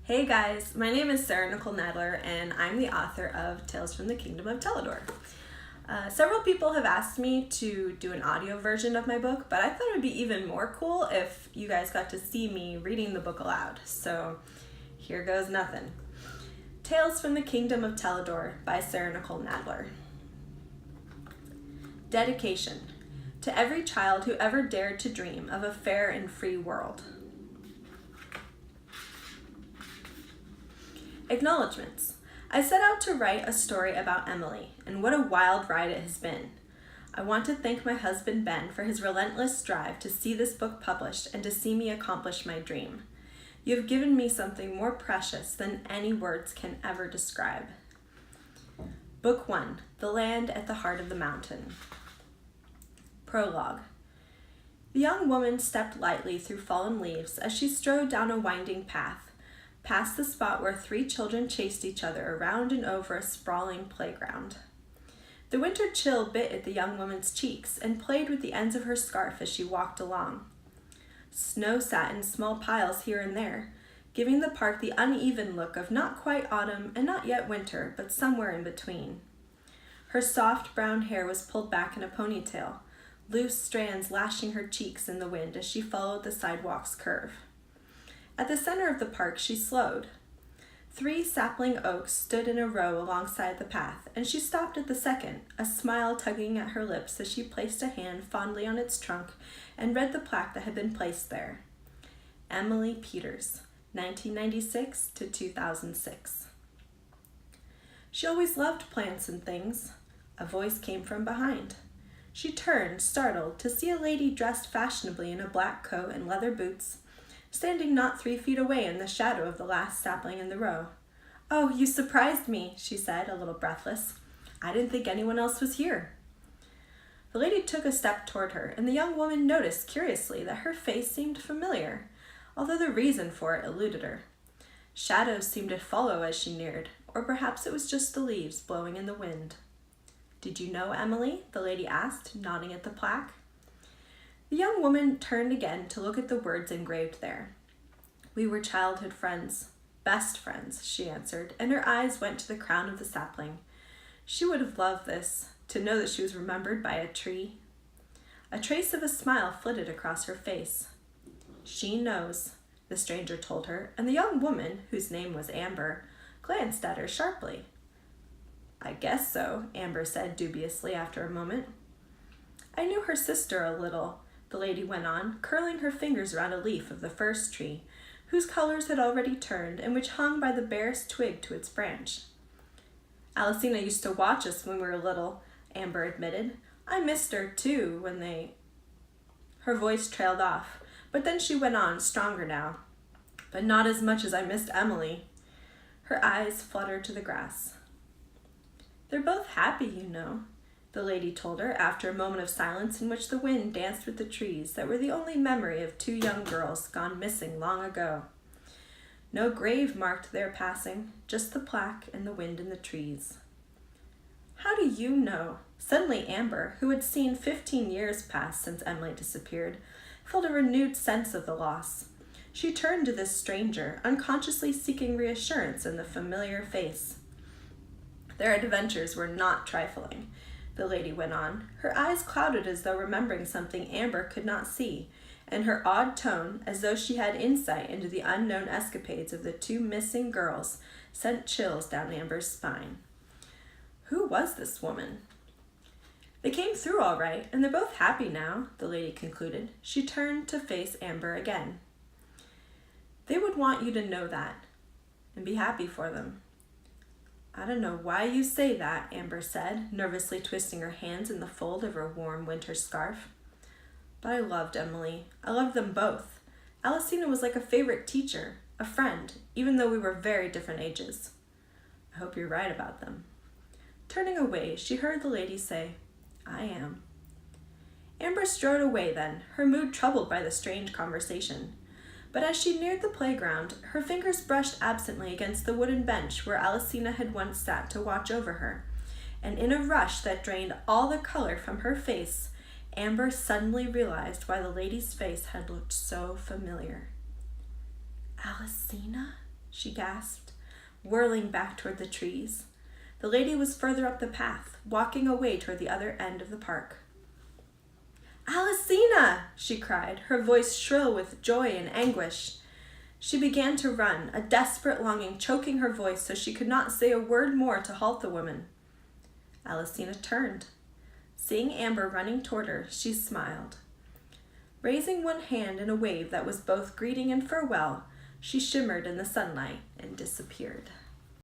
Hey guys, my name is Sarah Nicole Nadler and I'm the author of Tales from the Kingdom of Telidore. Several people have asked me to do an audio version of my book, but I thought it would be even more cool if you guys got to see me reading the book aloud. So here goes nothing. Tales from the Kingdom of Telidore by Sarah Nicole Nadler. Dedication to every child who ever dared to dream of a fair and free world. Acknowledgements. I set out to write a story about Emily, and what a wild ride it has been. I want to thank my husband Ben for his relentless drive to see this book published and to see me accomplish my dream. You have given me something more precious than any words can ever describe. Book 1, The Land at the Heart of the Mountain. Prologue. The young woman stepped lightly through fallen leaves as she strode down a winding path, past the spot where 3 children chased each other around and over a sprawling playground. The winter chill bit at the young woman's cheeks and played with the ends of her scarf as she walked along. Snow sat in small piles here and there, giving the park the uneven look of not quite autumn and not yet winter, but somewhere in between. Her soft brown hair was pulled back in a ponytail, loose strands lashing her cheeks in the wind as she followed the sidewalk's curve. At the center of the park, she slowed. 3 sapling oaks stood in a row alongside the path, and she stopped at the second, a smile tugging at her lips as she placed a hand fondly on its trunk and read the plaque that had been placed there. Emily Peters, 1996 to 2006. She always loved plants and things. A voice came from behind. She turned, startled, to see a lady dressed fashionably in a black coat and leather boots, standing not 3 feet away in the shadow of the last sapling in the row. "Oh, you surprised me," she said, a little breathless. "I didn't think anyone else was here." The lady took a step toward her, and the young woman noticed curiously that her face seemed familiar, although the reason for it eluded her. Shadows seemed to follow as she neared, or perhaps it was just the leaves blowing in the wind. "Did you know Emily?" the lady asked, nodding at the plaque. The young woman turned again to look at the words engraved there. "We were childhood friends, best friends," she answered, and her eyes went to the crown of the sapling. She would have loved this, to know that she was remembered by a tree. A trace of a smile flitted across her face. "She knows," the stranger told her, and the young woman, whose name was Amber, glanced at her sharply. "I guess so," Amber said dubiously after a moment. "I knew her sister a little," the lady went on, curling her fingers around a leaf of the first tree, whose colors had already turned and which hung by the barest twig to its branch. "Alicina used to watch us when we were little," Amber admitted. "I missed her, too, when they—" Her voice trailed off, but then she went on, stronger now. "But not as much as I missed Emily." Her eyes fluttered to the grass. "They're both happy, you know," the lady told her after a moment of silence in which the wind danced with the trees that were the only memory of 2 young girls gone missing long ago. No grave marked their passing, just the plaque and the wind in the trees. "How do you know?" Suddenly Amber, who had seen 15 years pass since Emily disappeared, felt a renewed sense of the loss. She turned to this stranger, unconsciously seeking reassurance in the familiar face. Their adventures were not trifling, the lady went on, her eyes clouded as though remembering something Amber could not see, and her odd tone, as though she had insight into the unknown escapades of the 2 missing girls, sent chills down Amber's spine. Who was this woman? "They came through all right, and they're both happy now," the lady concluded. She turned to face Amber again. "They would want you to know that, and be happy for them." "I don't know why you say that," Amber said, nervously twisting her hands in the fold of her warm winter scarf. "But I loved Emily. I loved them both. Alicina was like a favorite teacher, a friend, even though we were very different ages. I hope you're right about them." Turning away, she heard the lady say, "I am." Amber strode away then, her mood troubled by the strange conversation. But as she neared the playground, her fingers brushed absently against the wooden bench where Alicina had once sat to watch over her, and in a rush that drained all the color from her face, Amber suddenly realized why the lady's face had looked so familiar. "Alicina?" she gasped, whirling back toward the trees. The lady was further up the path, walking away toward the other end of the park. "Alicina!" she cried, her voice shrill with joy and anguish. She began to run, a desperate longing choking her voice so she could not say a word more to halt the woman. Alicina turned. Seeing Amber running toward her, she smiled. Raising one hand in a wave that was both greeting and farewell, she shimmered in the sunlight and disappeared.